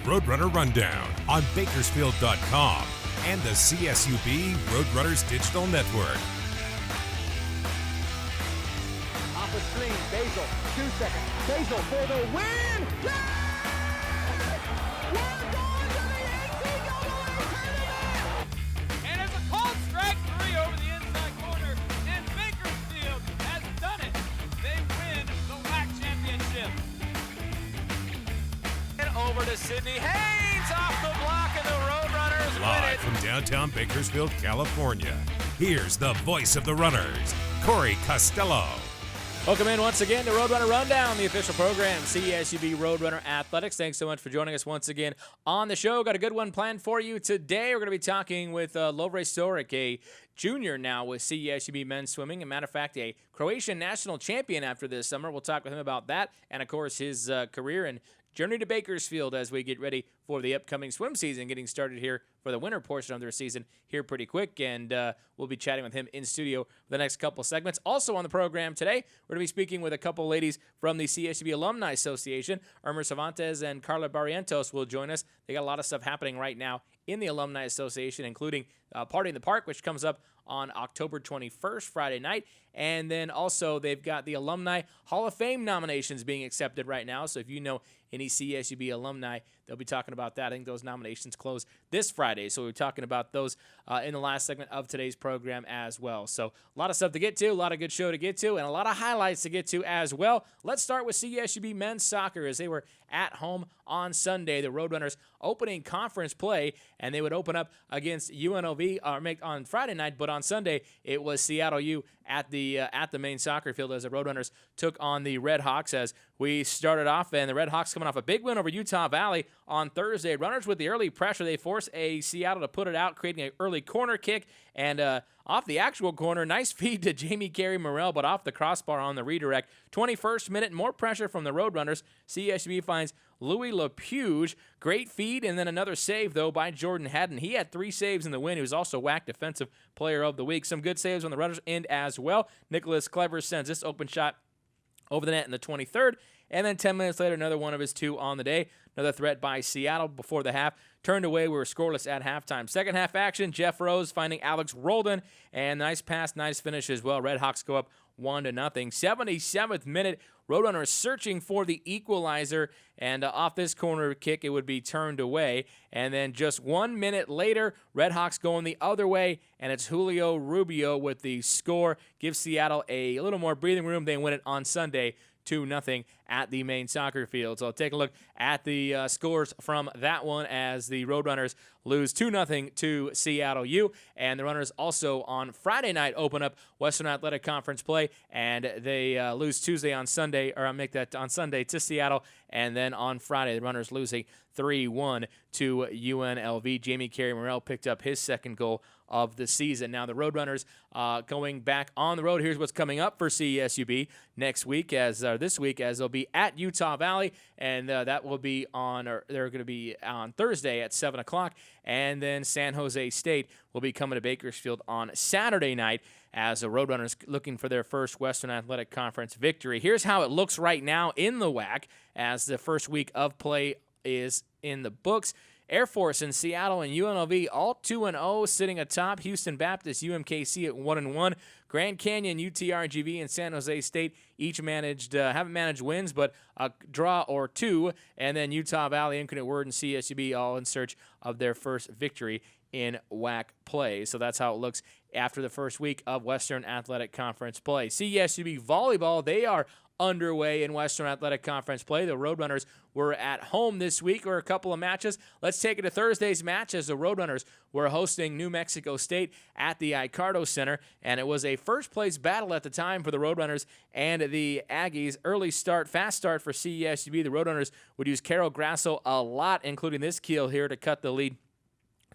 Roadrunner Rundown on Bakersfield.com and the CSUB Roadrunners Digital Network. Off a screen, Basil, 2 seconds. Basil for the win! Yeah! We're going to the NCAA tournament! And it's a cold strike 3 over the inside corner, and Bakersfield has done it. They win the WAC championship. And over to Sydney Haynes off the block, and the Roadrunners win Live it. from downtown Bakersfield, California, here's the voice of the Runners, Corey Costello. Welcome in once again to Roadrunner Rundown, the official program, CSUB Roadrunner Athletics. Thanks so much for joining us once again on the show. Got a good one planned for you today. We're going to be talking with Lovre Soric, a junior now with CSUB men's swimming. As a matter of fact, a Croatian national champion after this summer. We'll talk with him about that and, of course, his career and journey to Bakersfield as we get ready for the upcoming swim season, getting started here for the winter portion of their season here pretty quick. And we'll be chatting with him in studio for the next couple segments. Also on the program today, we're going to be speaking with a couple ladies from the CSUB Alumni Association. Irma Cervantes and Carla Barrientos will join us. They got a lot of stuff happening right now in the Alumni Association, including Party in the Park, which comes up on October 21st, Friday night. And then also they've got the Alumni Hall of Fame nominations being accepted right now. So if you know any CSUB alumni, they'll be talking about that. I think those nominations close this Friday. So we're talking about those in the last segment of today's program as well. So a lot of stuff to get to, a lot of good show to get to, and a lot of highlights to get to as well. Let's start with CSUB men's soccer as they were at home on Sunday. The Roadrunners opening conference play, and they would open up against UNLV on Friday night, but on Sunday it was Seattle U at the main soccer field as the Roadrunners took on the Red Hawks. As we started off, and the Red Hawks coming off a big win over Utah Valley on Thursday. Runners with the early pressure. They forced a Seattle to put it out, creating an early corner kick, and off the actual corner, nice feed to Jamie Carey Morrell, but off the crossbar on the redirect. 21st minute, more pressure from the Roadrunners. CSUB finds Louis LePuge. Great feed, and then another save, though, by Jordan Haddon. He had 3 saves in the win. He was also WAC Defensive Player of the Week. Some good saves on the Runners' end as well. Nicholas Clever sends this open shot over the net in the 23rd, and then 10 minutes later, another one of his 2 on the day. Another threat by Seattle before the half. Turned away. We were scoreless at halftime. Second half action, Jeff Rose finding Alex Roldan, and nice pass, nice finish as well. Red Hawks go up 1-0. 77th minute, Roadrunners searching for the equalizer, and off this corner kick, it would be turned away. And then just 1 minute later, Red Hawks going the other way, and it's Julio Rubio with the score. Gives Seattle a little more breathing room. They win it on Sunday 2-0 at the main soccer field. So take a look at the scores from that one as the Roadrunners lose 2-0 to Seattle U. And the Runners also on Friday night open up Western Athletic Conference play, and they lose Tuesday on Sunday, or make that on Sunday to Seattle. And then on Friday, the Runners losing 3-1 to UNLV. Jamie Carey Morrell picked up his second goal of the season. Now the Roadrunners going back on the road. Here's what's coming up for CSUB next week, this week, as they'll be at Utah Valley, and that will be they're going to be on Thursday at 7 o'clock, and then San Jose State will be coming to Bakersfield on Saturday night as the Roadrunners looking for their first Western Athletic Conference victory. Here's how it looks right now in the WAC as the first week of play is in the books. Air Force and Seattle and UNLV all 2-0, sitting atop. Houston Baptist, UMKC at 1-1. Grand Canyon, UTRGV, and San Jose State each haven't managed wins, but a draw or 2. And then Utah Valley, Infinite Word, and CSUB all in search of their first victory in WAC play. So that's how it looks after the first week of Western Athletic Conference play. CSUB volleyball, they are underway in Western Athletic Conference play. The Roadrunners were at home this week, or a couple of matches. Let's take it to Thursday's match as the Roadrunners were hosting New Mexico State at the Icardo Center, and it was a first-place battle at the time for the Roadrunners and the Aggies. Early start, fast start for CSUB. The Roadrunners would use Carol Grasso a lot, including this kill here to cut the lead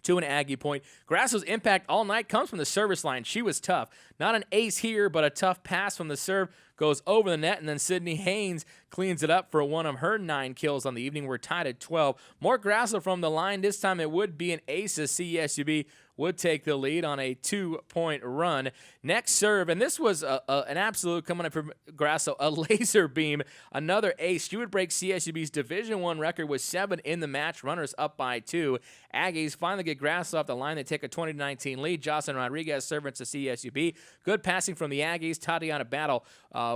to an Aggie point. Grasso's impact all night comes from the service line. She was tough. Not an ace here, but a tough pass from the serve goes over the net, and then Sydney Haynes cleans it up for one of her 9 kills on the evening. We're tied at 12. More Grasso from the line. This time it would be an ace as CSUB would take the lead on a 2-point run. Next serve, and this was an absolute coming up from Grasso, a laser beam, another ace. She would break CSUB's Division I record with 7 in the match. Runners up by 2. Aggies finally get Grasso off the line. They take a 20-19 lead. Jocelyn Rodriguez servants to CSUB. Good passing from the Aggies. Tatiana Battle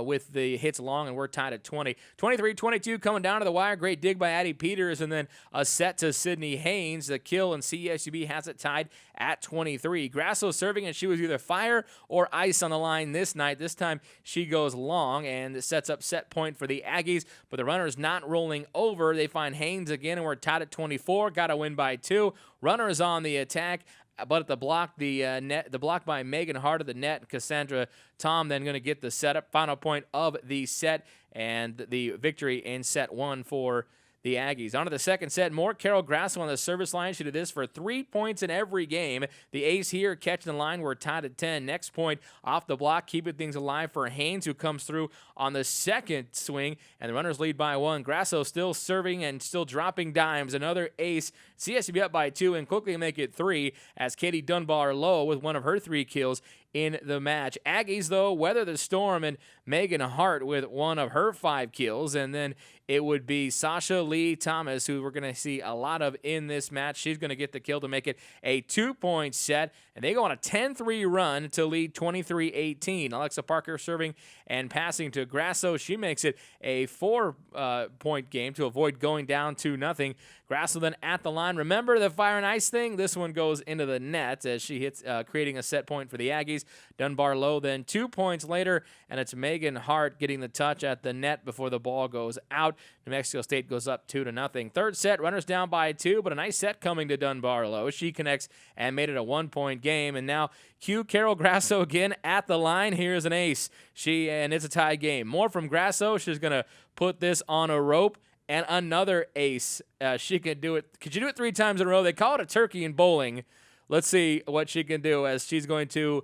with the hits long, and we're tied at 20. 23-22 coming down to the wire. Great dig by Addie Peters, and then a set to Sydney Haynes. The kill, and CSUB has it tied at 23. Grasso serving, and she was either fire or ice on the line this night. This time she goes long, and it sets up set point for the Aggies, but the Runners not rolling over. They find Haynes again, and we're tied at 24. Got to win by 2. Runners on the attack, but at the block, the block by Megan Hart of the net. Cassandra Tom then going to get the setup. Final point of the set, and the victory in set 1 for the Aggies. On to the second set. More Carol Grasso on the service line. She did this for 3 points in every game. The ace here catching the line. We're tied at 10. Next point off the block, keeping things alive for Haynes, who comes through on the second swing, and the Runners lead by 1. Grasso still serving and still dropping dimes. Another ace. CSUB up by 2 and quickly make it 3 as Katie Dunbar Lowe with one of her 3 kills in the match. Aggies, though, weather the storm, and Megan Hart with one of her 5 kills, and then it would be Sasha Lee Thomas, who we're going to see a lot of in this match. She's going to get the kill to make it a 2-point set, and they go on a 10-3 run to lead 23-18. Alexa Parker serving and passing to Grasso. She makes it a 4-point game to avoid going down 2-0. Grasso then at the line. Remember the fire and ice thing? This one goes into the net as she hits, creating a set point for the Aggies. Dunbar Lowe then 2 points later, and it's Megan Hart getting the touch at the net before the ball goes out. New Mexico State goes up 2-0. Third set, Runners down by 2, but a nice set coming to Dunbar Lowe. She connects and made it a 1-point game, and now cue Carol Grasso again at the line. Here's an ace. And it's a tie game. More from Grasso. She's going to put this on a rope. And another ace. She can do it. Could you do it 3 times in a row? They call it a turkey in bowling. Let's see what she can do as she's going to,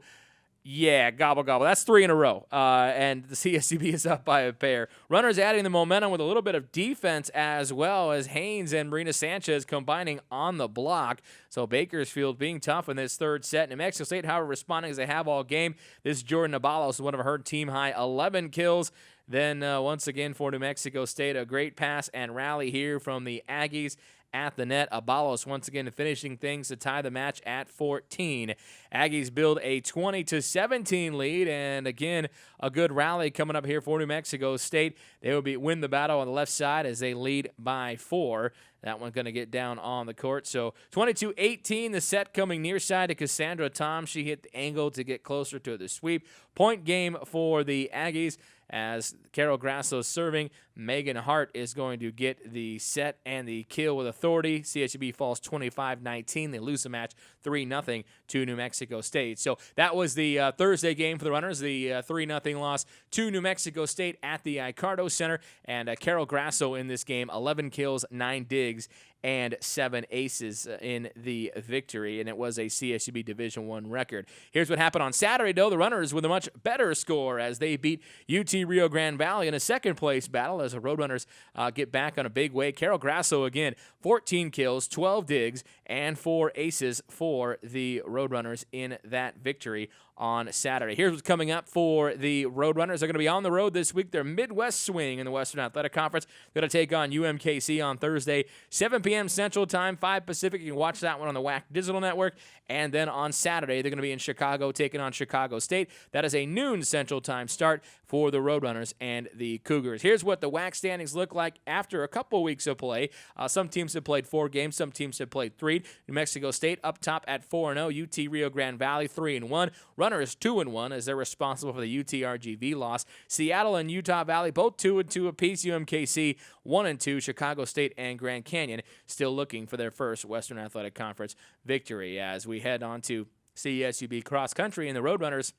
gobble, gobble. That's 3 in a row. And the CSUB is up by a pair. Runners adding the momentum with a little bit of defense as well as Haynes and Marina Sanchez combining on the block. So Bakersfield being tough in this third set. New Mexico State, however, responding as they have all game. This Jordan Abalos, one of her team-high 11 kills. Then once again for New Mexico State, a great pass and rally here from the Aggies at the net. Abalos once again finishing things to tie the match at 14. Aggies build a 20-17 lead, and again, a good rally coming up here for New Mexico State. They will win the battle on the left side as they lead by 4. That one's going to get down on the court. So 22-18, the set coming near side to Cassandra Tom. She hit the angle to get closer to the sweep. Point game for the Aggies as Carol Grasso serving. Megan Hart is going to get the set and the kill with authority. CSUB falls 25-19. They lose the match 3-0 to New Mexico State. So that was the Thursday game for the Runners, the 3-0 loss to New Mexico State at the Icardo Center. And Carol Grasso in this game, 11 kills, 9 digs, and 7 aces in the victory, and it was a CSUB Division I record. Here's what happened on Saturday, though. The Runners with a much better score as they beat UT Rio Grande Valley in a second-place battle as the Roadrunners get back on a big way. Carol Grasso, again, 14 kills, 12 digs, and 4 aces for the Roadrunners in that victory on Saturday. Here's what's coming up for the Roadrunners. They're going to be on the road this week. Their Midwest swing in the Western Athletic Conference. They're going to take on UMKC on Thursday, 7 p.m. Central Time, 5 Pacific. You can watch that one on the WAC Digital Network. And then on Saturday, they're going to be in Chicago taking on Chicago State. That is a noon Central Time start for the Roadrunners and the Cougars. Here's what the WAC standings look like after a couple weeks of play. Some teams have played 4 games. Some teams have played 3. New Mexico State up top at 4-0. UT Rio Grande Valley 3-1. Runners 2-1 as they're responsible for the UTRGV loss. Seattle and Utah Valley both 2-2 apiece. UMKC 1-2. Chicago State and Grand Canyon still looking for their first Western Athletic Conference victory. As we head on to CSUB cross country and the Roadrunners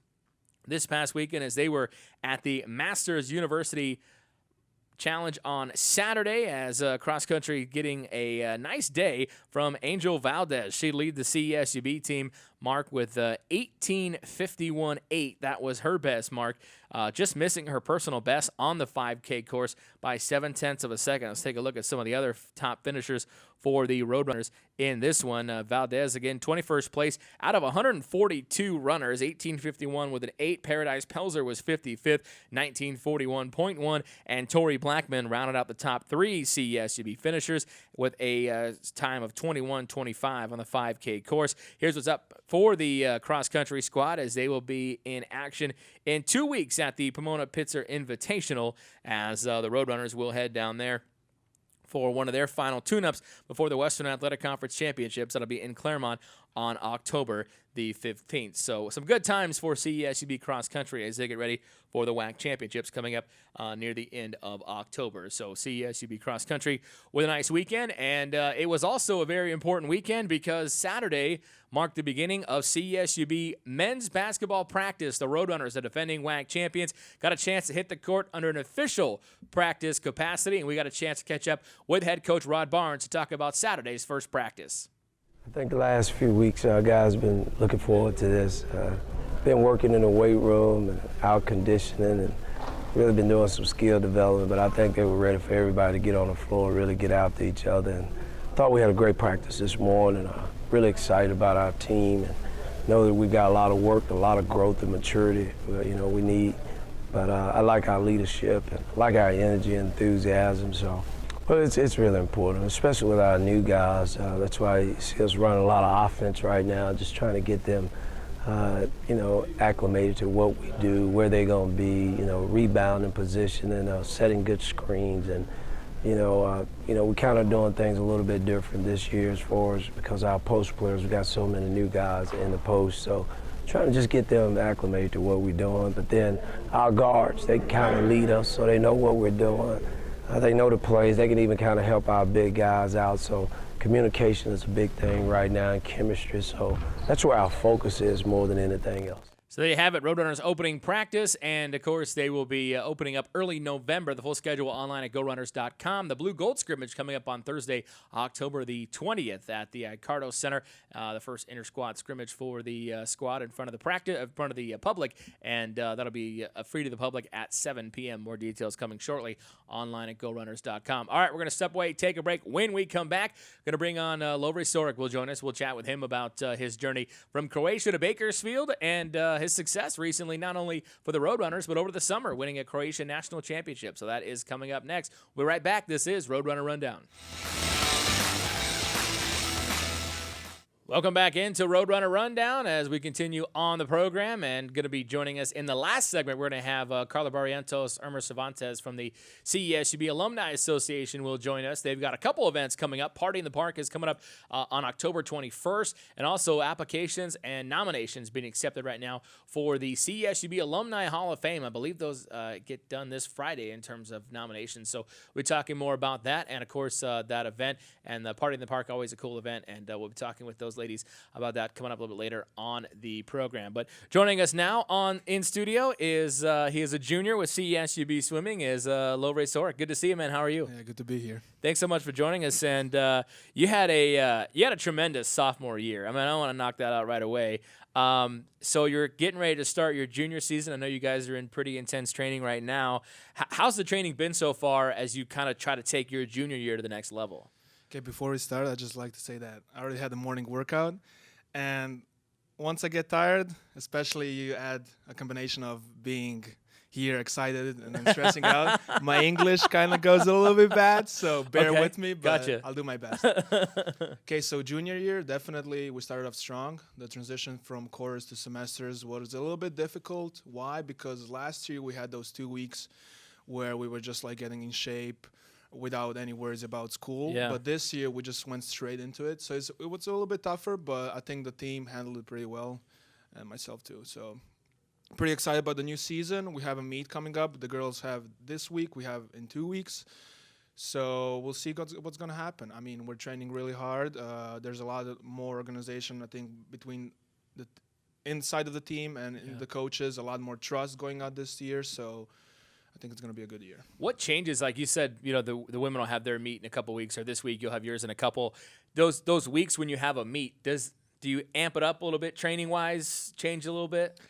this past weekend as they were at the Masters University Challenge on Saturday as cross country getting a nice day from Angel Valdez. She lead the CSUB team mark with 18:51.8. That was her best mark, just missing her personal best on the 5K course by 0.7 of a second. Let's take a look at some of the other top finishers for the Roadrunners in this one. Valdez, again, 21st place out of 142 runners, 18:51 with an 8. Paradise Pelzer was 55th, 19:41.1. And Tori Blackman rounded out the top 3 CSUB finishers with a time of 21:25 on the 5K course. Here's what's up for the cross-country squad as they will be in action in 2 weeks at the Pomona Pitzer Invitational as the Roadrunners will head down there for one of their final tune-ups before the Western Athletic Conference Championships. That'll be in Claremont on October the 15th. So some good times for CSUB cross country as they get ready for the WAC Championships coming up near the end of October. So CSUB cross country with a nice weekend. And it was also a very important weekend because Saturday marked the beginning of CSUB men's basketball practice. The Roadrunners, the defending WAC champions, got a chance to hit the court under an official practice capacity. And we got a chance to catch up with head coach Rod Barnes to talk about Saturday's first practice. I think the last few weeks our guys have been looking forward to this. Been working in the weight room and out conditioning and really been doing some skill development, but I think they were ready for everybody to get on the floor, really get after each other. And I thought we had a great practice this morning. Really excited about our team and know that we got a lot of work, a lot of growth and maturity we need. But I like our leadership and I like our energy and enthusiasm. So. Well, it's really important, especially with our new guys. That's why you see us running a lot of offense right now, just trying to get them, acclimated to what we do, where they're going to be, rebounding positioning, setting good screens. And, we kind of doing things a little bit different this year as far as because our post players, we got so many new guys in the post. So trying to just get them acclimated to what we're doing. But then our guards, they kind of lead us so they know what we're doing. They know the plays. They can even kind of help our big guys out. So communication is a big thing right now and chemistry. So that's where our focus is more than anything else. So there you have it, Roadrunners opening practice, and of course they will be opening up early November. The full schedule online at GoRunners.com. The Blue Gold scrimmage coming up on Thursday, October the 20th at the Cardo Center. The first inter-squad scrimmage for the squad in front of the public, and that'll be free to the public at 7 p.m. More details coming shortly online at GoRunners.com. All right, we're going to step away, take a break. When we come back, going to bring on Lovre Soric will join us. We'll chat with him about his journey from Croatia to Bakersfield and his success recently, not only for the Roadrunners, but over the summer, winning a Croatian national championship. So that is coming up next. We'll be right back. This is Roadrunner Rundown. Welcome back into Roadrunner Rundown as we continue on the program, and going to be joining us in the last segment. We're going to have Carla Barrientos, Irma Cervantes from the CSUB Alumni Association will join us. They've got a couple events coming up. Party in the Park is coming up on October 21st, and also applications and nominations being accepted right now for the CSUB Alumni Hall of Fame. I believe those get done this Friday in terms of nominations. So we're talking more about that, and of course that event and the Party in the Park, always a cool event, and we'll be talking with those ladies about that coming up a little bit later on the program. But joining us now in studio is he is a junior with CSUB Swimming, is Lovre Soric. Good to see you, man. How are you? Yeah, good to be here. Thanks so much for joining us. And you had a tremendous sophomore year. I mean, I don't want to knock that out right away. So you're getting ready to start your junior season. I know you guys are in pretty intense training right now. How's the training been so far as you kind of try to take your junior year to the next level? Okay, before we start, I'd just like to say that I already had the morning workout, and once I get tired, especially you add a combination of being here excited and then stressing out, my English kind of goes a little bit bad, so bear with me, but gotcha. I'll do my best. Okay, so junior year, definitely we started off strong. The transition from course to semesters was a little bit difficult. Why? Because last year we had those 2 weeks where we were just like getting in shape, without any worries about school. Yeah. But this year we just went straight into it. So it was a little bit tougher, but I think the team handled it pretty well, and myself too. So pretty excited about the new season. We have a meet coming up. The girls have this week. We have in 2 weeks. So we'll see what's going to happen. I mean, we're training really hard. There's a lot more organization, I think, between the inside of the team and the coaches, a lot more trust going out this year. So I think it's going to be a good year. What changes, like you said, the women will have their meet in a couple weeks, or this week you'll have yours in a couple. Those weeks when you have a meet, do do you amp it up a little bit training wise? Change a little bit?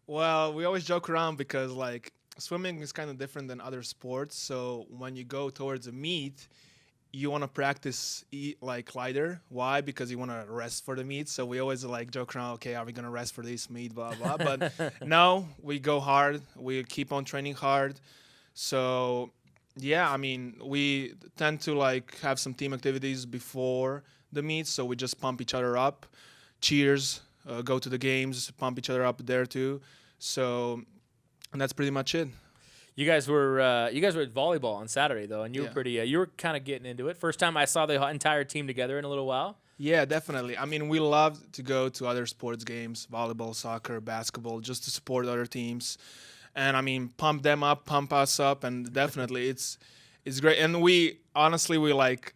Well, we always joke around because like swimming is kind of different than other sports. So when you go towards a meet, you want to practice like lighter. Why? Because you want to rest for the meet. So we always like joke around, okay, are we going to rest for this meet, blah, blah. But no, we go hard. We keep on training hard. So, yeah, I mean, we tend to like have some team activities before the meet. So we just pump each other up. Cheers, go to the games, pump each other up there too. So, and that's pretty much it. You guys were at volleyball on Saturday though, and you were pretty. You were kind of getting into it. First time I saw the entire team together in a little while. Yeah, definitely. I mean, we love to go to other sports games, volleyball, soccer, basketball, just to support other teams, and I mean, pump them up, pump us up, and definitely it's great. And we honestly we like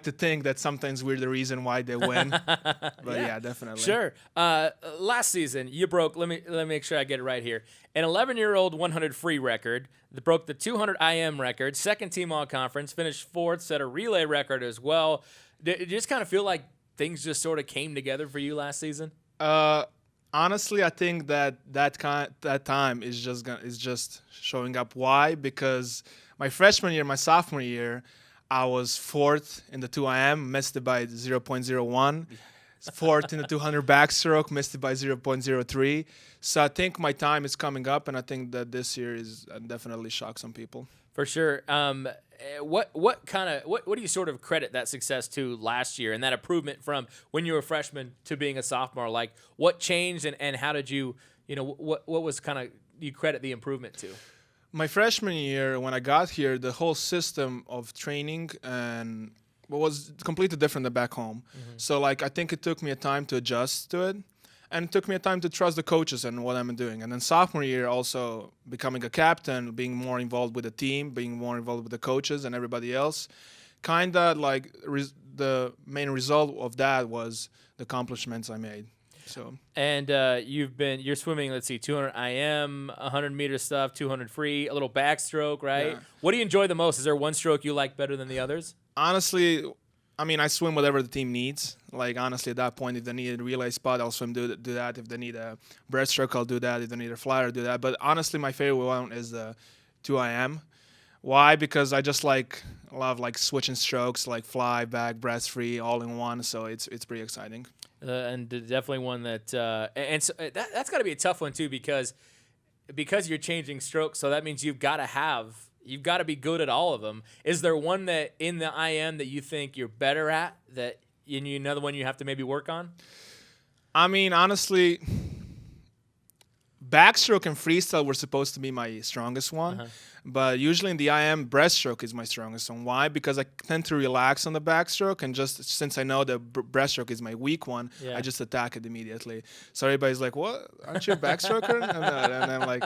to think that sometimes we're the reason why they win. But yeah, definitely. Sure. Last season, you broke. Let me make sure I get it right here. An 11-year-old 100 free record that broke the 200 IM record. Second team all conference. Finished fourth. Set a relay record as well. Did you just kind of feel like things just sort of came together for you last season? Honestly, I think that time is just showing up. Why? Because my freshman year, my sophomore year, I was fourth in the 2IM, missed it by 0.01. Fourth in the 200 backstroke, missed it by 0.03. So I think my time is coming up, and I think that this year is definitely shocked some people. For sure. What do you sort of credit that success to last year and that improvement from when you were a freshman to being a sophomore? Like, what changed, and how did you what was kind of you credit the improvement to? My freshman year, when I got here, the whole system of training and was completely different than back home. Mm-hmm. So, like, I think it took me a time to adjust to it, and it took me a time to trust the coaches and what I'm doing. And then sophomore year, also becoming a captain, being more involved with the team, being more involved with the coaches and everybody else, kind of like the main result of that was the accomplishments I made. So. And you're swimming, let's see, 200 IM, 100 meter stuff, 200 free, a little backstroke, right? Yeah. What do you enjoy the most? Is there one stroke you like better than the others? Honestly, I mean, I swim whatever the team needs. Like, honestly, at that point, if they need a relay spot, I'll swim, do that. If they need a breaststroke, I'll do that. If they need a flyer, I'll do that. But honestly, my favorite one is the 2IM. Why? Because I just love switching strokes, like fly, back, breast free, all in one. So it's pretty exciting. And definitely one that and so that's got to be a tough one too, because you're changing strokes, so that means you've got to be good at all of them. Is there one that in the IM that you think you're better at, that another one you have to maybe work on? I mean, honestly, backstroke and freestyle were supposed to be my strongest one. Uh-huh. But usually in the IM, breaststroke is my strongest one. Why? Because I tend to relax on the backstroke, and just since I know the breaststroke is my weak one, I just attack it immediately. So everybody's like, "What? Aren't you a backstroker?" and I'm like,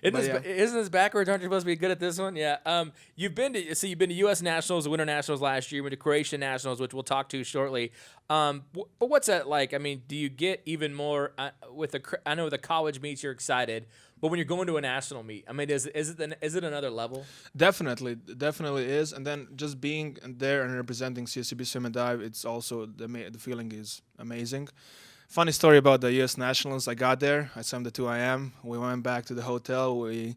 Isn't this backwards? Aren't you supposed to be good at this one? Yeah. You've been to U.S. Nationals, Winter Nationals last year. You went to Croatian Nationals, which we'll talk to shortly. But what's that like? I mean, do you get even more I know the college meets you're excited, but when you're going to a national meet, I mean, is it another level? Definitely is. And then just being there and representing CSUB Swim and Dive, it's also the feeling is amazing. Funny story about the U.S. Nationals. I got there. I swam the 2IM. We went back to the hotel. We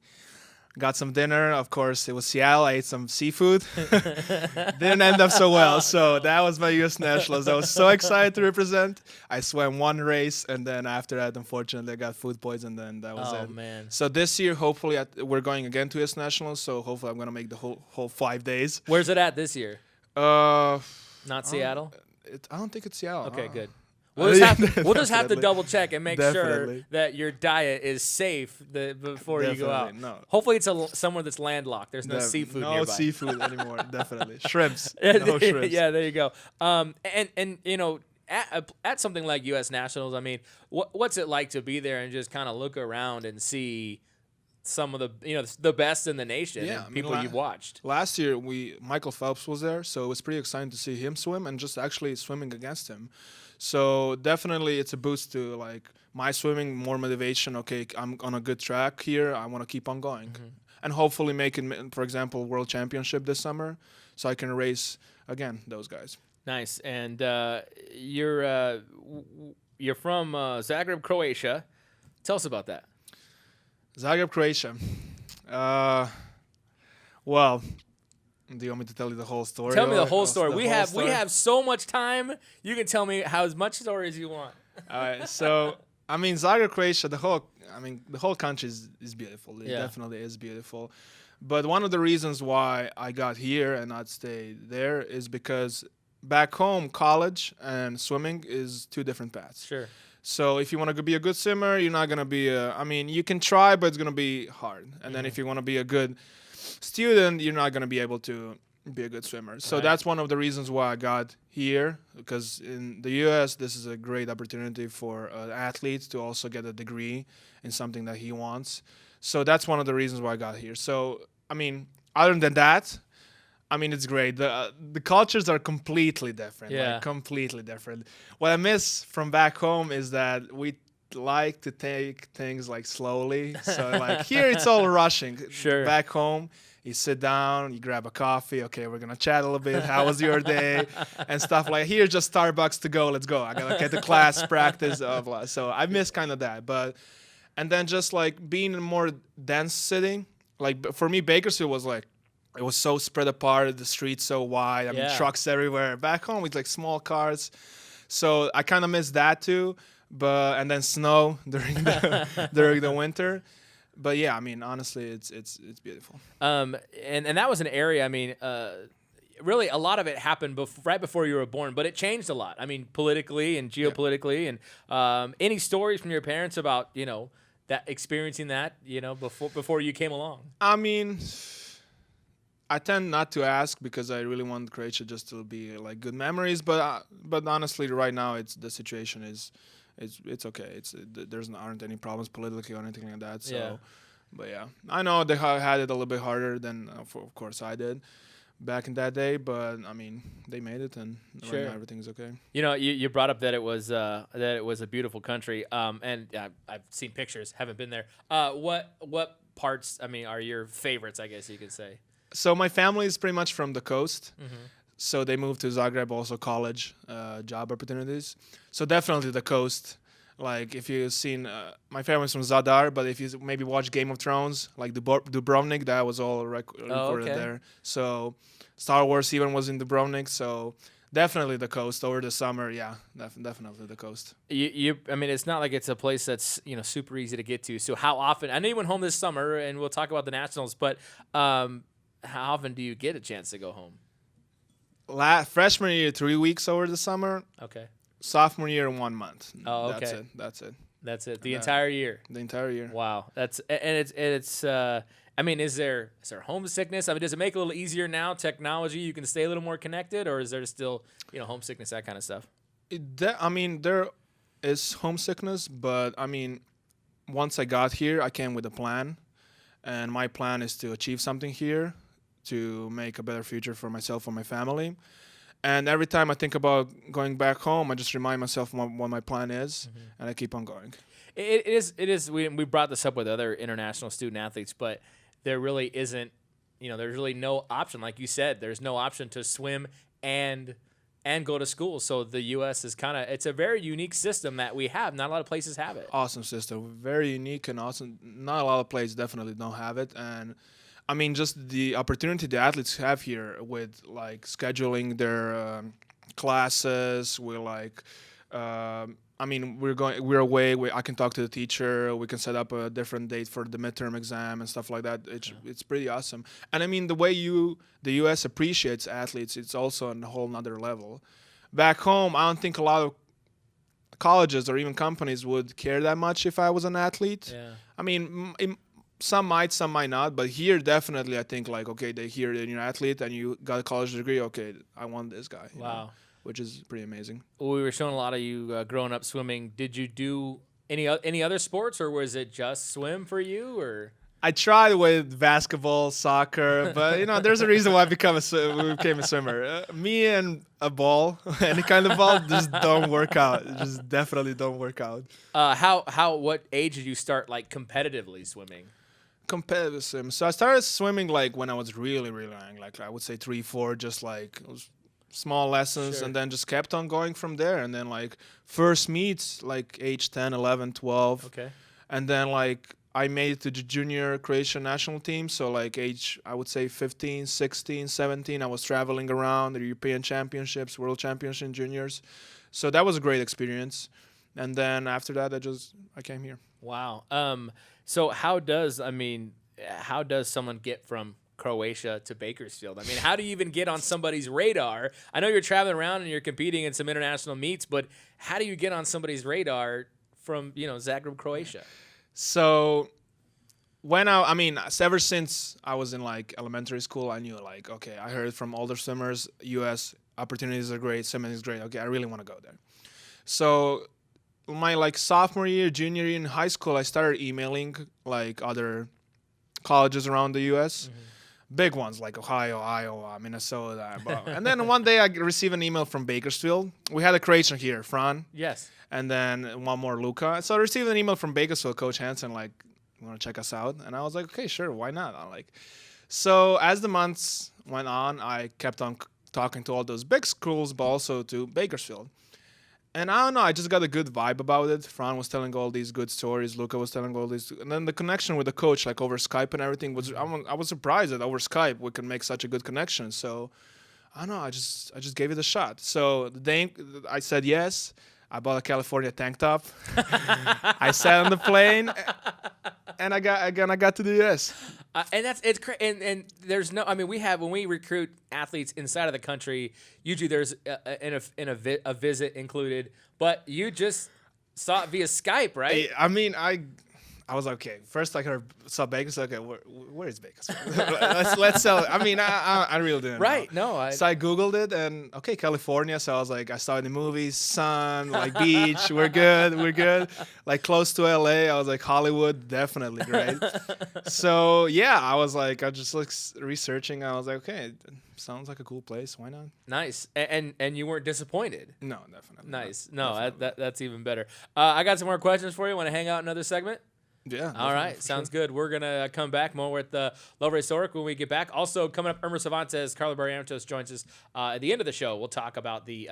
got some dinner. Of course, it was Seattle. I ate some seafood. Didn't end up so well. So that was my U.S. Nationals. I was so excited to represent. I swam one race, and then after that, unfortunately, I got food poison. Then that was it. Oh, man. So this year, hopefully, we're going again to U.S. Nationals. So hopefully, I'm going to make the whole 5 days. Where's it at this year? Not Seattle? I don't think it's Seattle. Okay, good. We'll just have to double check and make sure that your diet is safe before you go out. No. Hopefully it's somewhere that's landlocked. There's no seafood nearby. No seafood anymore, definitely. Shrimps. No shrimps. Yeah, there you go. And at something like U.S. Nationals, I mean, what's it like to be there and just kind of look around and see some of the best in the nation and people you've watched? Last year, Michael Phelps was there, so it was pretty exciting to see him swim and just actually swimming against him. So definitely it's a boost to my swimming, more motivation. Okay, I'm on a good track here. I want to keep on going. Mm-hmm. And hopefully make it, for example, World Championship this summer so I can race again those guys. Nice. And you're from Zagreb, Croatia. Tell us about that. Zagreb, Croatia. Well, do you want me to tell you the whole story? Tell me the or- whole or story. the We whole have story? we have so much time. You can tell me as much story as you want. All right, so I mean, Zagreb, Croatia, the whole country is beautiful. It Yeah. definitely is beautiful. But one of the reasons why I got here and not stay there is because back home, college and swimming is two different paths. Sure. So if you want to be a good swimmer, you're not gonna be. You can try, but it's gonna be hard. And then if you want to be a good student, you're not gonna be able to be a good swimmer. So Right. that's one of the reasons why I got here, because in the U.S. this is a great opportunity for an athlete to also get a degree in something that he wants. So that's one of the reasons why I got here. So I mean, other than that, I mean, it's great. The cultures are completely different. Yeah. Like, completely different. What I miss from back home is that we like to take things like slowly. So like here it's all rushing. Sure. Back home, you sit down, you grab a coffee. Okay, we're gonna chat a little bit. How was your day? And stuff like here, just Starbucks to go. Let's go. I gotta get the class practice of. So I miss kind of that. And then just like being in a more dense city. Like for me, Bakersfield was like. It was so spread apart, the streets so wide. I mean, Yeah. trucks everywhere. Back home, it's like small cars. So I kind of miss that too. And then snow during the winter. But yeah, I mean, honestly, it's beautiful. And that was an area. I mean, really, a lot of it happened right before you were born, but it changed a lot. I mean, politically and geopolitically. And any stories from your parents about that experiencing that before you came along? I mean, I tend not to ask because I really want Croatia just to be like good memories. But honestly, right now, the situation is, it's okay. Aren't any problems politically or anything like that. So, Yeah. But yeah, I know they had it a little bit harder than, of course, I did back in that day. But I mean, they made it, and Sure. right now everything's okay. You brought up that it was a beautiful country. And I've seen pictures, haven't been there. What parts? I mean, are your favorites? I guess you could say. So my family is pretty much from the coast. Mm-hmm. So they moved to Zagreb, also college, job opportunities. So definitely the coast. Like if you've seen, my family's from Zadar, but if you maybe watch Game of Thrones, like Dubrovnik, that was all recorded okay. there. So Star Wars even was in Dubrovnik. So definitely the coast over the summer. Yeah, definitely the coast. I mean, it's not like it's a place that's super easy to get to. So how often? I know you went home this summer, and we'll talk about the Nationals, but how often do you get a chance to go home? Freshman year, 3 weeks over the summer. Okay. Sophomore year, 1 month. Oh, That's okay. it. That's it. That's it. The entire year. The entire year. Wow. It's. I mean, is there homesickness? I mean, does it make it a little easier now? Technology, you can stay a little more connected, or is there still homesickness, that kind of stuff? There is homesickness, but I mean, once I got here, I came with a plan, and my plan is to achieve something here, to make a better future for myself and my family. And every time I think about going back home, I just remind myself what my plan is, and I keep on going. It is. We brought this up with other international student athletes, but there really isn't. There's really no option. Like you said, there's no option to swim and go to school. So the U.S. is it's a very unique system that we have. Not a lot of places have it. Awesome system, very unique and awesome. Not a lot of places definitely don't have it, and I mean, just the opportunity the athletes have here with like scheduling their classes. We're like, we're away. I can talk to the teacher. We can set up a different date for the midterm exam and stuff like that. It's pretty awesome. And I mean, the way the U.S. appreciates athletes, it's also on a whole nother level. Back home, I don't think a lot of colleges or even companies would care that much if I was an athlete. Yeah. I mean, some might, some might not, but here definitely I think like, okay, they hear that you're an athlete and you got a college degree, okay, I want this guy. Wow. Which is pretty amazing. Well, we were showing a lot of you growing up swimming. Did you do any other sports, or was it just swim for you? Or I tried with basketball, soccer, but there's a reason why I became a swimmer. Me and a ball, any kind of ball, just don't work out. It just definitely don't work out. What age did you start like competitively swimming? Competitive swim. So I started swimming like when I was really, really young, like I would say 3, 4, just like it was small lessons, Sure. and then just kept on going from there. And then like first meets like age 10, 11, 12. Okay. And then like I made it to the junior Croatian national team. So like age, I would say 15, 16, 17, I was traveling around the European championships, world championship juniors. So that was a great experience. And then after that, I came here. Wow. So how does someone get from Croatia to Bakersfield? I mean, how do you even get on somebody's radar? I know you're traveling around and you're competing in some international meets, but how do you get on somebody's radar from, Zagreb, Croatia? So ever since I was in like elementary school, I knew like, okay, I heard from older swimmers, U.S. opportunities are great, swimming is great. Okay, I really want to go there. So my like sophomore year, junior year in high school, I started emailing like other colleges around the U.S. Big ones like Ohio, Iowa, Minnesota. And then one day I received an email from Bakersfield. We had a Croatian here, Fran. Yes. And then one more, Luka. So I received an email from Bakersfield, Coach Hansen, like, you want to check us out? And I was like, okay, sure, why not? So as the months went on, I kept on talking to all those big schools, but also to Bakersfield. And I don't know, I just got a good vibe about it. Fran was telling all these good stories. Luka was telling all these. And then the connection with the coach, like over Skype and everything, I was surprised that over Skype we could make such a good connection. So I don't know, I just gave it a shot. So the day I said yes. I bought a California tank top. I sat on the plane, and I got to the US. And it's and there's no. I mean, when we recruit athletes inside of the country, usually there's a visit included. But you just saw it via Skype, right? I was like, okay. First, I saw Vegas. Okay, where is Vegas? let's sell it. I really didn't. Right? know. No. So I googled it, and okay, California. So I was like, I saw it in the movies, sun, like beach. We're good. Like close to LA. I was like, Hollywood, definitely great. So yeah, I was like, I just like researching. I was like, okay, it sounds like a cool place. Why not? Nice. And you weren't disappointed. No, definitely. Nice. Not. No, Definitely. that's even better. I got some more questions for you. Want to hang out another segment? Yeah. All right, sounds good. We're going to come back more with Lovre Soric when we get back. Also, coming up, Irma Cervantes, Carla Barrientos joins us at the end of the show. We'll talk about the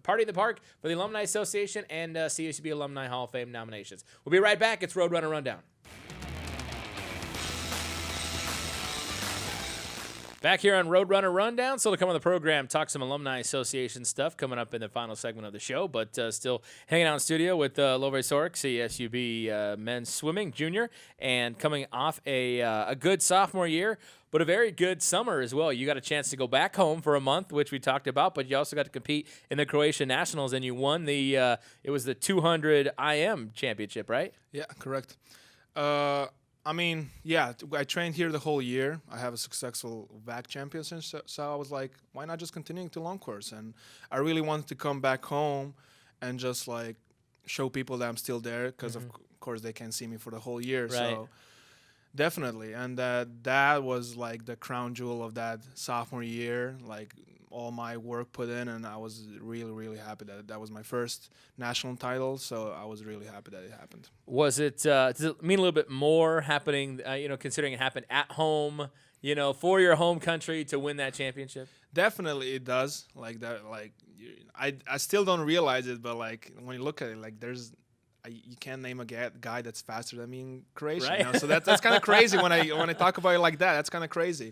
Party in the Park for the Alumni Association and CSUB Alumni Hall of Fame nominations. We'll be right back. It's Roadrunner Rundown. Back here on Roadrunner Rundown, still to come on the program, talk some Alumni Association stuff coming up in the final segment of the show, but still hanging out in studio with Lovre Soric, CSUB men's swimming junior, and coming off a good sophomore year, but a very good summer as well. You got a chance to go back home for a month, which we talked about, but you also got to compete in the Croatian Nationals, and you won it was the 200 IM championship, right? Yeah, correct. I trained here the whole year. I have a successful VAC championship, so I was like, why not just continuing to long course? And I really wanted to come back home and just like show people that I'm still there because of course they can't see me for the whole year. Right. So definitely, and that was like the crown jewel of that sophomore year, like all my work put in, and I was really, really happy that was my first national title. So I was really happy that it happened. Was it? Does it mean a little bit more happening? Considering it happened at home, for your home country to win that championship. Definitely, it does. Like that. Like I still don't realize it, but like when you look at it, like you can't name a guy that's faster than me in Croatia. Right. So that's kind of crazy when I talk about it like that. That's kind of crazy.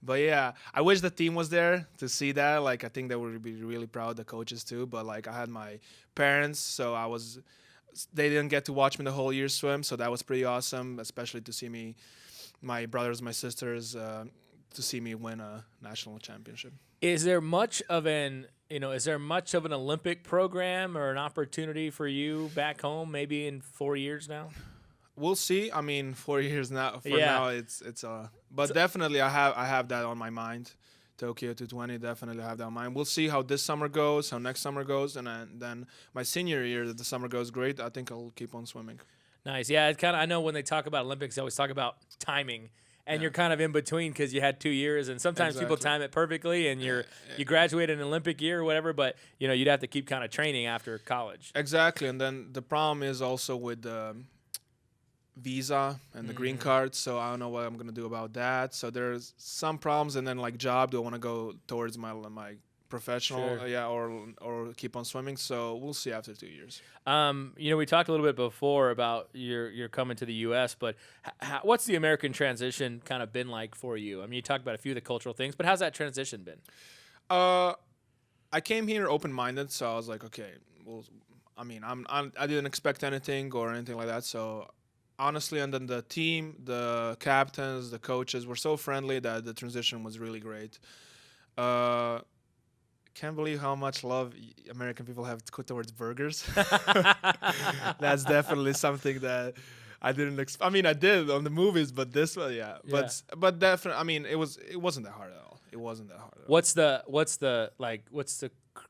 But yeah, I wish the team was there to see that. Like I think they would be really proud, the coaches too. But like I had my parents, so they didn't get to watch me the whole year swim. So that was pretty awesome, especially to see me, my brothers, my sisters, to see me win a national championship. Is there much of an Olympic program or an opportunity for you back home? Maybe in 4 years now. We'll see. 4 years now. Now, it's but So, definitely I have that on my mind. Tokyo 220, definitely have that on mind. We'll see how this summer goes, how next summer goes, and then my senior year, if the summer goes great, I think I'll keep on swimming. Nice. Yeah, it I know when they talk about Olympics, they always talk about timing. And you're kind of in between because you had 2 years, and sometimes people time it perfectly, and you graduate in an Olympic year or whatever. But you'd have to keep kind of training after college. Exactly, and then the problem is also with the visa and the green card. So I don't know what I'm gonna do about that. So there's some problems, and then like job. Do I want to go towards my professional, Sure. or keep on swimming. So we'll see after 2 years. We talked a little bit before about your coming to the U.S., but what's the American transition kind of been like for you? I mean, you talked about a few of the cultural things, but how's that transition been? I came here open-minded, so I was like, okay, well, I didn't expect anything or anything like that. So honestly, and then the team, the captains, the coaches were so friendly that the transition was really great. Can't believe how much love American people have towards burgers. That's definitely something that I didn't expect. I mean, I did on the movies, but this one, yeah. But definitely, I mean, it wasn't that hard at all. It wasn't that hard at all.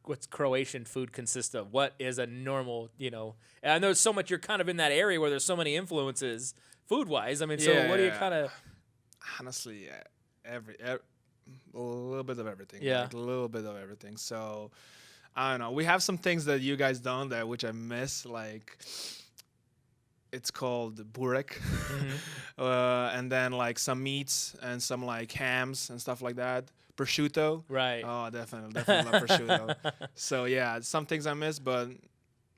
What's Croatian food consist of? What is a normal, and I know so much, you're kind of in that area where there's so many influences food wise. I mean, so what do you kind of? Honestly, every a little bit of everything. Yeah. Like a little bit of everything. So I don't know. We have some things that you guys don't, which I miss, like it's called burek. And then like some meats and some like hams and stuff like that. Prosciutto. Right. Oh, definitely love prosciutto. So yeah, some things I miss, but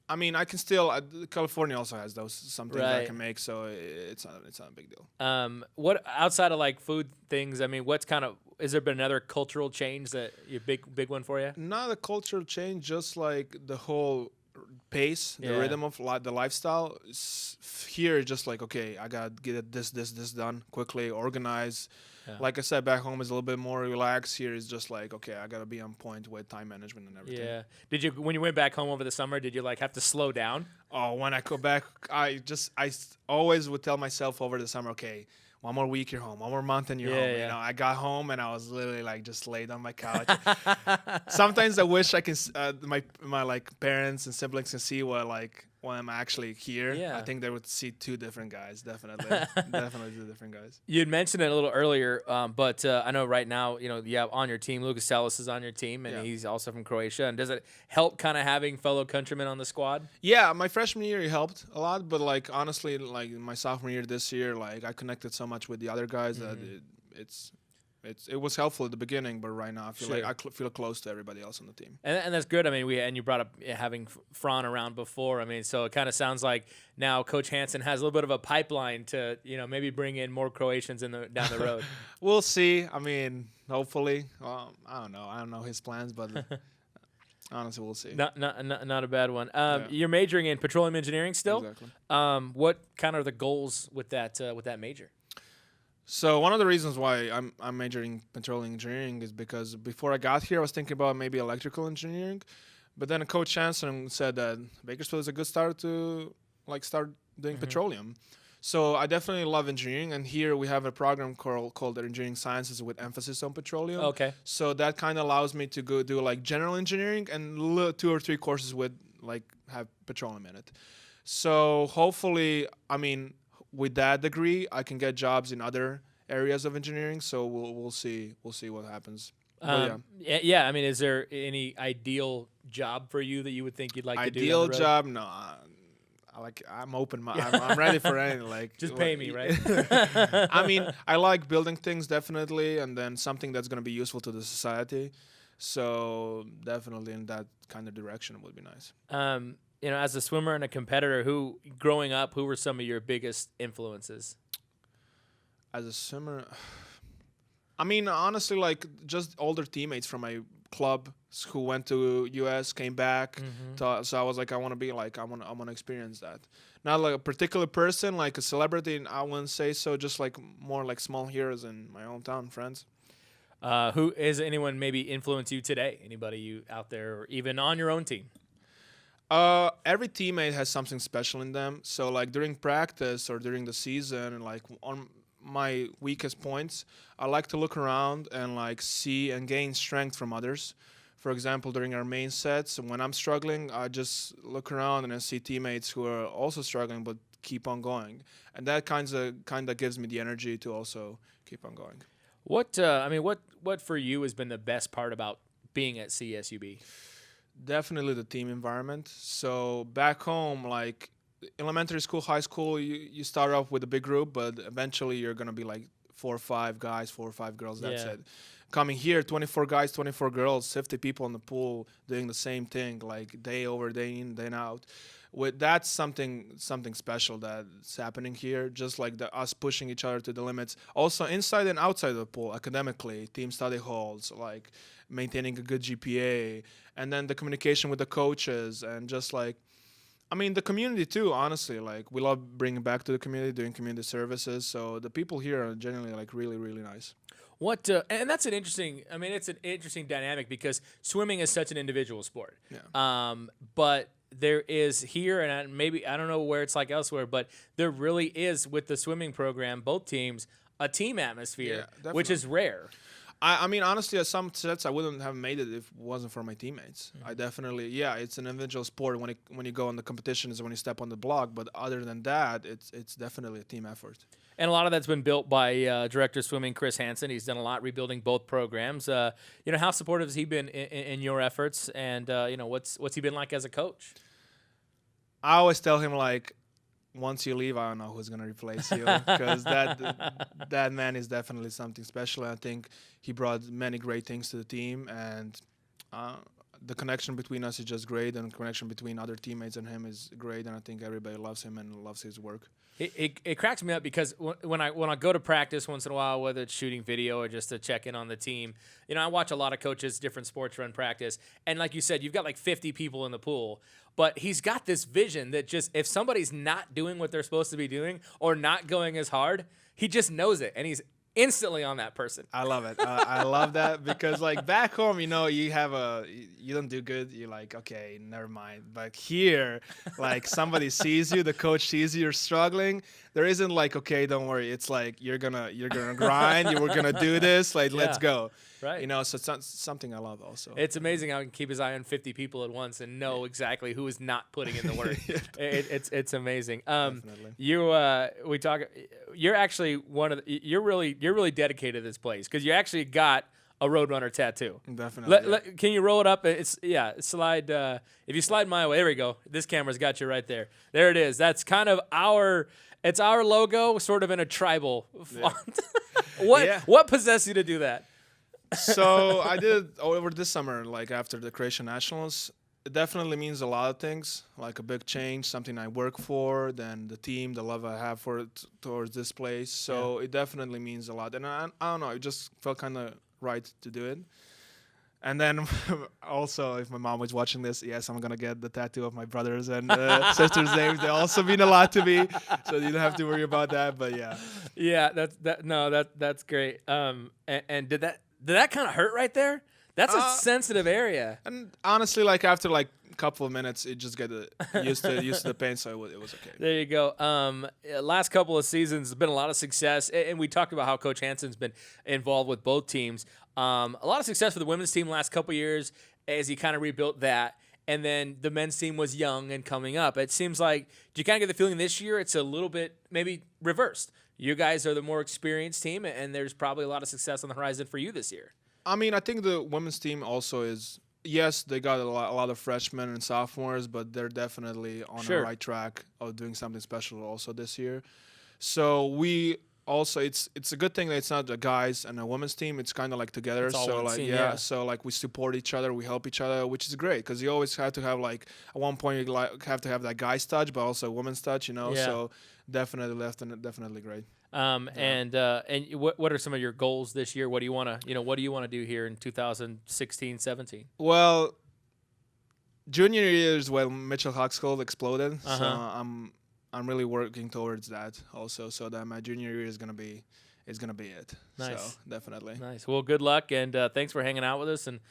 I mean, I can still. California also has some things I can make, so it's not a big deal. What outside of like food things? I mean, has there been another cultural change that big one for you? Not a cultural change, just like the whole pace, the rhythm of the lifestyle. Here, just like, okay, I gotta get this done quickly, organize. Yeah. Like I said, back home is a little bit more relaxed. Here is just like, okay, I gotta be on point with time management and everything. Yeah. When you went back home over the summer, did you like have to slow down? Oh, when I go back, I always would tell myself over the summer, okay, one more week you're home, one more month and you're home. Yeah. You know, I got home and I was literally like just laid on my couch. Sometimes I wish I can my like parents and siblings can see when I'm actually here. Yeah. I think they would see two different guys, definitely. Definitely two different guys. You had mentioned it a little earlier, but I know right now, you have on your team, Lucas Salas is on your team, and he's also from Croatia. And does it help kind of having fellow countrymen on the squad? Yeah, my freshman year it helped a lot, but like honestly, like my sophomore year this year, like I connected so much with the other guys that it was helpful at the beginning, but right now I feel like I feel close to everybody else on the team. And that's good. I mean, you brought up having Fran around before. I mean, so it kind of sounds like now Coach Hansen has a little bit of a pipeline to, maybe bring in more Croatians down the road. We'll see. I mean, hopefully. I don't know. I don't know his plans, but honestly, we'll see. Not a bad one. You're majoring in petroleum engineering still? Exactly. What kind of the goals with that major? So one of the reasons why I'm majoring in petroleum engineering is because before I got here, I was thinking about maybe electrical engineering, but then Coach Hansen said that Bakersfield is a good start to start doing petroleum. So I definitely love engineering, and here we have a program called Engineering Sciences with emphasis on petroleum. Okay. So that kind of allows me to go do like general engineering and 2 or 3 courses with have petroleum in it. So hopefully, I mean, with that degree, I can get jobs in other areas of engineering. So we'll see what happens. I mean, is there any ideal job for you that you would think you'd like to do? Ideal job? No. I'm open. I'm ready for anything. Just pay me, right? I mean, I like building things definitely, and then something that's going to be useful to the society. So definitely in that kind of direction would be nice. As a swimmer and a competitor, growing up, who were some of your biggest influences? As a swimmer, I mean, honestly, just older teammates from my club who went to U.S., came back. So I was like, I want to be I want to experience that. Not like a particular person, like a celebrity, I wouldn't say so. Just more like small heroes in my hometown, friends. Who is anyone maybe influence you today? Anybody you out there, or even on your own team? Every teammate has something special in them. So during practice or during the season, on my weakest points, I like to look around and see and gain strength from others. For example, during our main sets, when I'm struggling, I just look around and I see teammates who are also struggling but keep on going, and that kind of gives me the energy to also keep on going. What for you has been the best part about being at CSUB? Definitely the team environment. So back home, elementary school, high school, you start off with a big group, but eventually you're going to be 4 or 5 guys, 4 or 5 girls. That's Yeah. it. Coming here, 24 guys, 24 girls, 50 people in the pool doing the same thing, like day over day in, day out. That's something special that's happening here. Just like us pushing each other to the limits, also inside and outside of the pool, academically, team study halls, like maintaining a good GPA, and then the communication with the coaches, and just like, I mean, the community too. Honestly, like we love bringing back to the community, doing community services. So the people here are genuinely like really, really nice. What and that's an interesting. I mean, it's an interesting dynamic because swimming is such an individual sport. Yeah. But there is here, and maybe I don't know where it's like elsewhere, but there really is with the swimming program, both teams, a team atmosphere, Yeah, which is rare. I mean, honestly, at some sets, I wouldn't have made it if it wasn't for my teammates. I definitely, it's an individual sport when you go on the competitions, when you step on the block. But other than that, it's definitely a team effort. And a lot of that's been built by Director of Swimming Chris Hansen. He's done a lot rebuilding both programs. How supportive has he been in your efforts? And what's he been like as a coach? I always tell him, like, once you leave, I don't know who's gonna replace you, because that man is definitely something special. I think he brought many great things to the team, and the connection between us is just great, and the connection between other teammates and him is great. And I think everybody loves him and loves his work. It cracks me up because when I go to practice once in a while, whether it's shooting video or just to check in on the team, I watch a lot of coaches, different sports run practice, and like you said, you've got like 50 people in the pool, but he's got this vision that just if somebody's not doing what they're supposed to be doing or not going as hard, he just knows it, and he's instantly on that person. I love it. I love that because like back home, you don't do good. You're like, okay, never mind. But here, like somebody sees you, the coach sees you're struggling. There isn't like, okay, don't worry. It's like you're gonna grind. We're gonna do this. Like, let's go. Right. So it's something I love also. It's amazing how he can keep his eye on 50 people at once and know exactly who is not putting in the work. It's amazing. Definitely. You're actually you're really dedicated to this place because you actually got a Roadrunner tattoo. Definitely. Can you roll it up? Slide. If you slide my way, there we go. This camera's got you right there. There it is. That's kind of our logo, sort of in a tribal font. What possessed you to do that? So I did it over this summer, like after the Croatian Nationals. It definitely means a lot of things, like a big change, something I work for, then the team, the love I have for it towards this place. So It definitely means a lot. And I don't know, it just felt kind of right to do it. And then also, if my mom was watching this, yes, I'm going to get the tattoo of my brothers and sisters' names. They also mean a lot to me, so you don't have to worry about that. But yeah. Yeah, that's great. And did that kind of hurt right there? That's a sensitive area. And honestly, like after like a couple of minutes, it just get used to the pain, so it was okay. There you go. Last couple of seasons, there's been a lot of success, and we talked about how Coach Hansen's been involved with both teams. A lot of success for the women's team last couple of years as he kind of rebuilt that, and then the men's team was young and coming up. It seems like, do you kind of get the feeling this year it's a little bit maybe reversed? You guys are the more experienced team, and there's probably a lot of success on the horizon for you this year. I mean, I think the women's team also is, yes, they got a lot of freshmen and sophomores, but they're definitely on the right track of doing something special also this year. So we also, it's a good thing that it's not a guys and a women's team. It's kind of like together. So like, so like we support each other, we help each other, which is great because you always have to have like, at one point you have to have that guy's touch, but also women's touch, So definitely great. And what are some of your goals this year? What do you want to do here in 2016-17? Well, junior year is when Mitchell Huxgold exploded, so I'm really working towards that also. So that my junior year is gonna be it. Nice. So definitely. Nice. Well, good luck, and thanks for hanging out with us and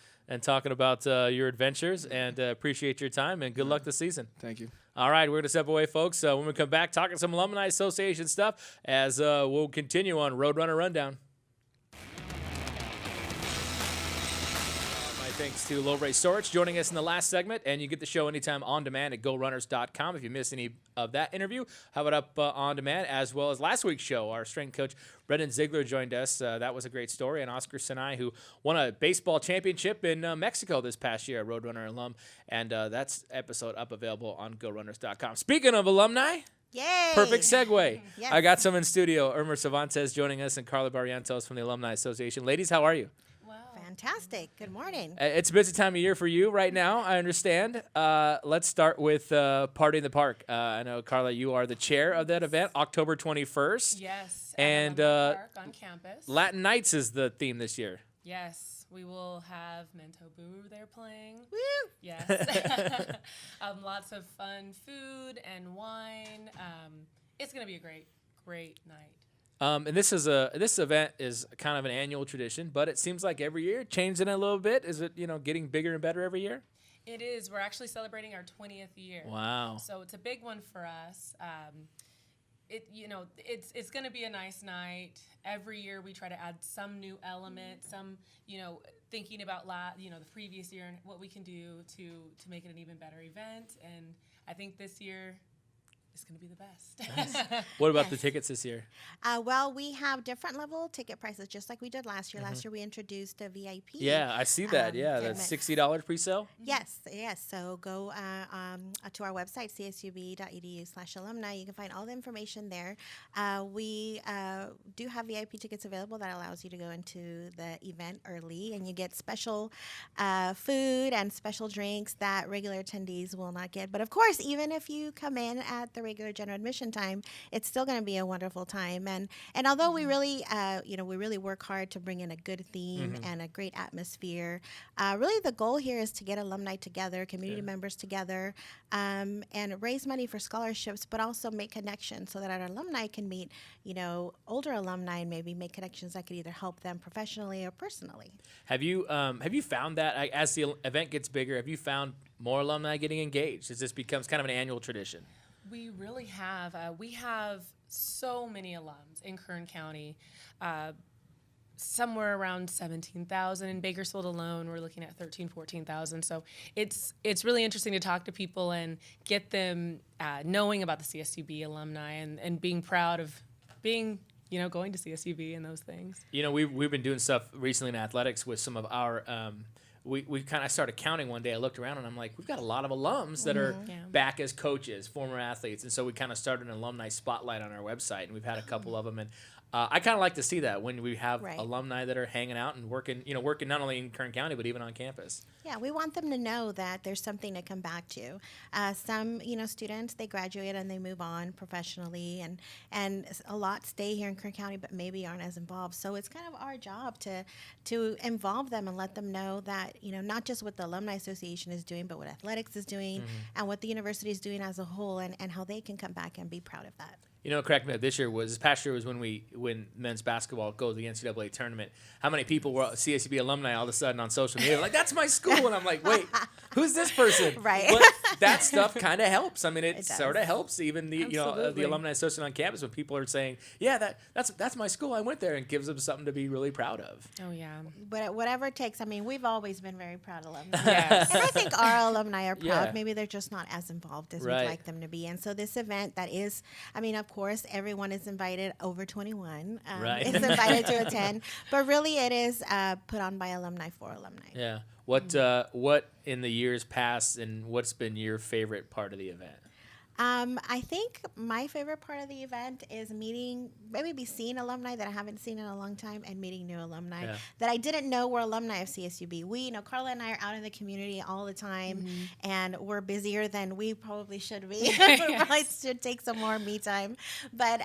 talking about your adventures. And appreciate your time, and good luck this season. Thank you. All right, we're going to step away, folks. When we come back, talking some Alumni Association stuff as we'll continue on Roadrunner Rundown. My thanks to Lovre Soric joining us in the last segment, and you get the show anytime on demand at GoRunners.com. If you missed any of that interview, have it up on demand, as well as last week's show. Our strength coach, Brendan Ziegler, joined us. That was a great story. And Oscar Sinai, who won a baseball championship in Mexico this past year, a Roadrunner alum. And that's episode up available on GoRunners.com. Speaking of alumni, Yay! Perfect segue. Yes. I got some in studio. Irma Cervantes joining us and Carla Barrientos from the Alumni Association. Ladies, how are you? Fantastic. Good morning. It's a busy time of year for you right now, I understand. Let's start with Party in the Park. I know, Carla, you are the chair of that event, October 21st. Yes, And Alumni Park on campus. Latin Nights is the theme this year. Yes, we will have Mento Boo there playing. Woo! Yes. Lots of fun food and wine. It's going to be a great night. And this event is kind of an annual tradition, but it seems like every year changing it a little bit. Is it getting bigger and better every year? It is. We're actually celebrating our 20th year. Wow! So it's a big one for us. It's going to be a nice night. Every year we try to add some new element, some thinking about the previous year and what we can do to make it an even better event. And I think this year it's going to be the best. What about the tickets this year? Well, we have different level ticket prices, just like we did last year. Last year we introduced a VIP. Yeah, I see that. Yeah, the segment. $60 pre-sale. Yes. So go to our website, csub.edu/alumni. You can find all the information there. We do have VIP tickets available that allows you to go into the event early, and you get special food and special drinks that regular attendees will not get. But of course, even if you come in at the regular general admission time, it's still going to be a wonderful time. And although we really work hard to bring in a good theme and a great atmosphere, really the goal here is to get alumni together, community members together, and raise money for scholarships, but also make connections so that our alumni can meet, older alumni and maybe make connections that could either help them professionally or personally. Have you found that as the event gets bigger, have you found more alumni getting engaged as this becomes kind of an annual tradition? We really have. We have so many alums in Kern County, somewhere around 17,000. In Bakersfield alone, we're looking at 13,000, 14,000. So it's really interesting to talk to people and get them knowing about the CSUB alumni and being proud of being, going to CSUB and those things. We've been doing stuff recently in athletics with some of our we kind of started counting one day. I looked around and I'm like, we've got a lot of alums that are back as coaches, former athletes. And so we kind of started an alumni spotlight on our website, and we've had a couple of them. And I kind of like to see that when we have alumni that are hanging out and working not only in Kern County, but even on campus. Yeah, we want them to know that there's something to come back to. Some, students, they graduate and they move on professionally, and a lot stay here in Kern County, but maybe aren't as involved. So it's kind of our job to involve them and let them know that, not just what the Alumni Association is doing, but what athletics is doing and what the university is doing as a whole, and how they can come back and be proud of that. Correct me if this past year was when men's basketball goes to the NCAA tournament. How many people were CSUB alumni all of a sudden on social media? Like, that's my school. And I'm like, wait, who's this person? Right. But that stuff kind of helps. I mean, it sort of helps even the the Alumni Association on campus when people are saying, yeah, that's my school. I went there, and gives them something to be really proud of. Oh, yeah. But whatever it takes, we've always been very proud alumni. Yes. And I think our alumni are proud. Yeah. Maybe they're just not as involved as Right. we'd like them to be. And so this event that is, of course, everyone is invited over 21. Right. Is invited to attend. But really it is put on by alumni for alumni. Yeah. What in the years past, and what's been your favorite part of the event? I think my favorite part of the event is seeing alumni that I haven't seen in a long time, and meeting new alumni that I didn't know were alumni of CSUB. Carla and I are out in the community all the time, and we're busier than we probably should be. We probably should take some more me time. But,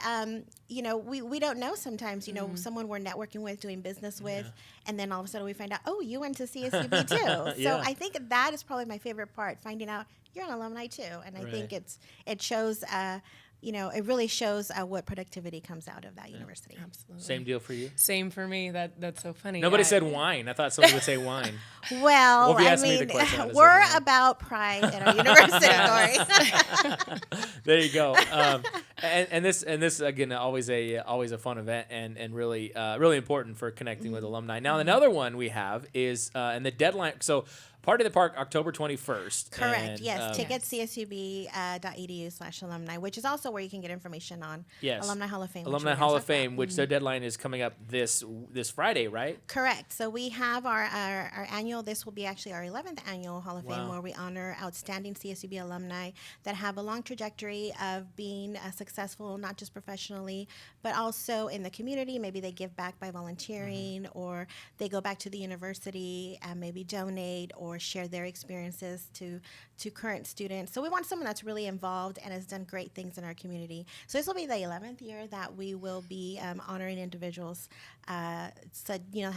we don't know sometimes, someone we're networking with, doing business with, and then all of a sudden we find out, oh, you went to CSUB too. So I think that is probably my favorite part, finding out you're an alumni too. And I think it shows, it really shows what productivity comes out of that university. Absolutely. Same deal for you? Same for me. That's so funny. Nobody said wine. I thought somebody would say wine. Well, if you ask me the question, we're about pride in our university, Corey. There you go. And this again, always a fun event, and really important for connecting with alumni. Now, another one we have is and the deadline. So Party in the Park, October 21st. Correct. And, Yes. Tickets csub.edu/alumni, which is also where you can get information on Alumni Hall of Fame. Alumni Hall of Fame, which their deadline is coming up this Friday, right? Correct. So we have our annual. This will be actually our 11th annual Hall of Fame, where we honor outstanding CSUB alumni that have a long trajectory of being successful, not just professionally, but also in the community. Maybe they give back by volunteering, or they go back to the university and maybe donate or share their experiences to current students. So we want someone that's really involved and has done great things in our community. So this will be the 11th year that we will be honoring individuals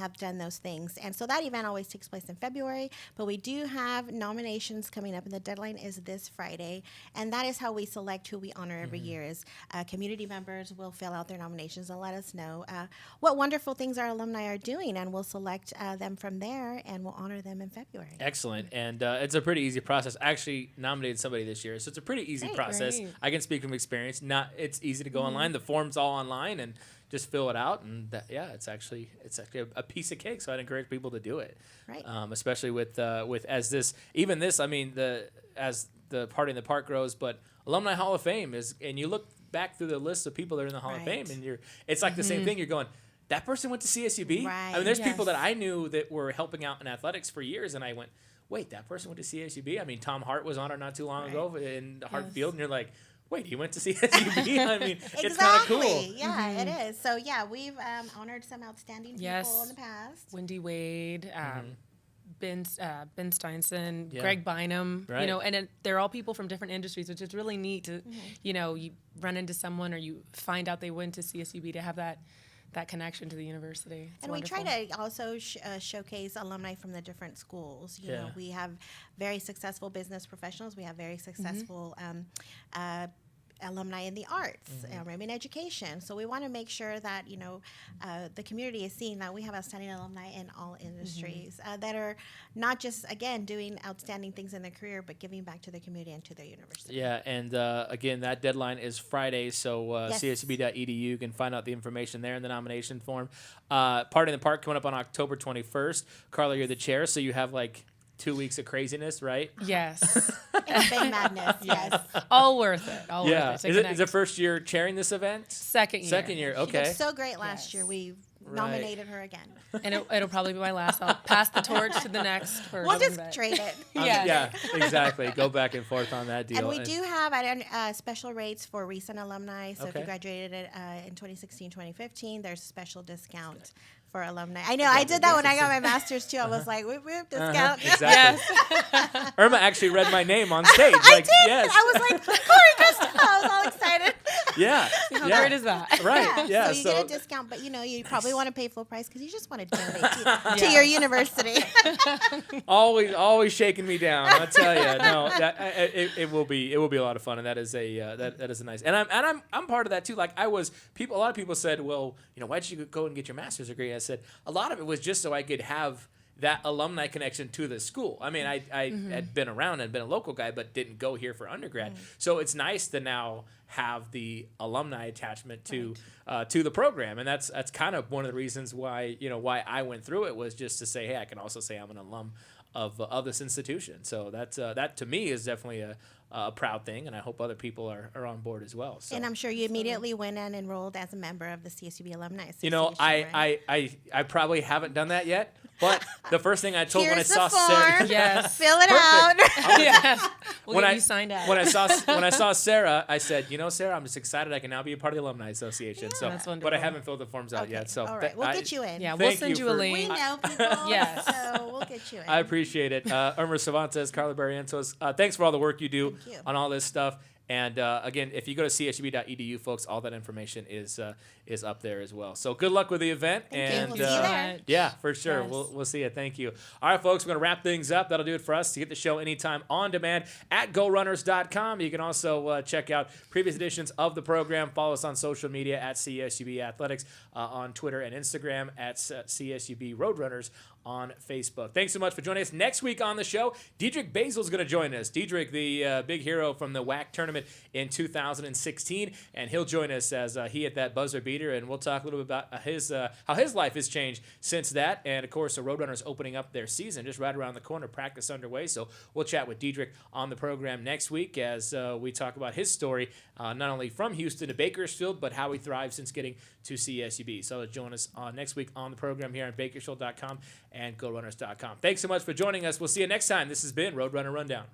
have done those things. And so that event always takes place in February, but we do have nominations coming up, and the deadline is this Friday. And that is how we select who we honor every year. Is community members will fill out their nominations and let us know what wonderful things our alumni are doing, and we'll select them from there, and we'll honor them in February. Excellent. And it's a pretty easy process. I actually nominated somebody this year, so it's a pretty easy process. Great. I can speak from experience. It's easy to go online. The form's all online, and just fill it out, and it's actually a piece of cake. So I'd encourage people to do it, Right. Especially with as this. I mean, as the Party in the Park grows, but Alumni Hall of Fame is, and you look back through the list of people that are in the Hall of Fame, and it's like the same thing. You're going, that person went to CSUB. Right. I mean, there's Yes. people that I knew that were helping out in athletics for years, and I went, wait, that person went to CSUB. I mean, Tom Hart was on it not too long ago in Hartfield, and you're like, wait, he went to CSUB? I mean, it's kind of cool. Yeah, it is. So, we've honored some outstanding people in the past. Wendy Wade, Ben Steinson, Yeah. Greg Bynum, Right. and they're all people from different industries, which is really neat to, you run into someone or you find out they went to CSUB to have that connection to the university. It's And wonderful. we try to also showcase alumni from the different schools. You know, we have very successful business professionals. We have very successful alumni in the arts, maybe in education. So we want to make sure that, the community is seeing that we have outstanding alumni in all industries that are not just, again, doing outstanding things in their career, but giving back to their community and to their university. Yeah, and again, that deadline is Friday, so csub.edu. You can find out the information there in the nomination form. Party in the Park coming up on October 21st. Carla, you're the chair, so you have like 2 weeks of craziness, right? Yes. And Bay Madness, yes. All worth it. All Yeah. worth it. Is it the first year chairing this event? Second year. Second year, She okay. did so great last Yes. year. We nominated her again. And it'll probably be my last. I'll pass the torch to the next person. We'll just but- trade it. Yeah. Yeah, exactly. Go back and forth on that deal. And we do have special rates for recent alumni. So if Okay. you graduated in 2016, 2015, there's a special discount for alumni. I know. I did that when I got my master's too. I was like, whoop, whoop, discount. Exactly. Irma actually read my name on stage. I Like, did. yes. I was like, Corey Crystal. I was all excited. Yeah. How yeah. great is that? Right. Yeah. So you get a discount, but you probably want to pay full price because you just want to donate to Yeah. your university. always shaking me down. I'll tell you. No, it will be a lot of fun, and that is that is a nice. And I'm part of that too. Like a lot of people said, well, why did you go and get your master's degree? I said a lot of it was just so I could have that alumni connection to the school. I mean, I had been around and been a local guy, but didn't go here for undergrad. So it's nice to now have the alumni attachment to the program, and that's kind of one of the reasons why why I went through it, was just to say, hey, I can also say I'm an alum of this institution. So that to me is definitely a proud thing, and I hope other people are on board as well. So. And I'm sure you immediately went and enrolled as a member of the CSUB Alumni Association. I probably haven't done that yet, but the first thing I told when I Here's the saw form. Sarah, Yes. Fill it Perfect. out. Yes. We'll When get I- you signed up. when I saw Sarah, I said, Sarah, I'm just excited I can now be a part of the Alumni Association. So, That's but I wonderful. haven't filled the forms out Okay. yet. So All right. We'll get you in. Yeah, we'll thank send you a for- link. We know people. Yes. So we'll get you in. I appreciate it. Irma Cervantes, Carla Barrientos, thanks for all the work you do Thank you. on all this stuff. And again, if you go to csub.edu, folks, all that information is up there as well. So good luck with the event. Thank you. And We'll see you there. yeah, for sure. Yes. We'll see you. Thank you. All right, folks, we're going to wrap things up. That'll do it for us. To get the show anytime on demand at GoRunners.com. You can also check out previous editions of the program. Follow us on social media at CSUB Athletics, on Twitter and Instagram at CSUB Roadrunners on Facebook. Thanks so much for joining us. Next week on the show, Diedrich Basil is going to join us. Diedrich, the big hero from the WAC tournament in 2016, and he'll join us as he hit that buzzer beater, and we'll talk a little bit about how his life has changed since that. And, of course, the Roadrunner is opening up their season just right around the corner, practice underway. So we'll chat with Diedrich on the program next week as we talk about his story, not only from Houston to Bakersfield, but how he thrived since getting to CSUB. So join us next week on the program here on Bakersfield.com and GoRunners.com. Thanks so much for joining us. We'll see you next time. This has been Roadrunner Rundown.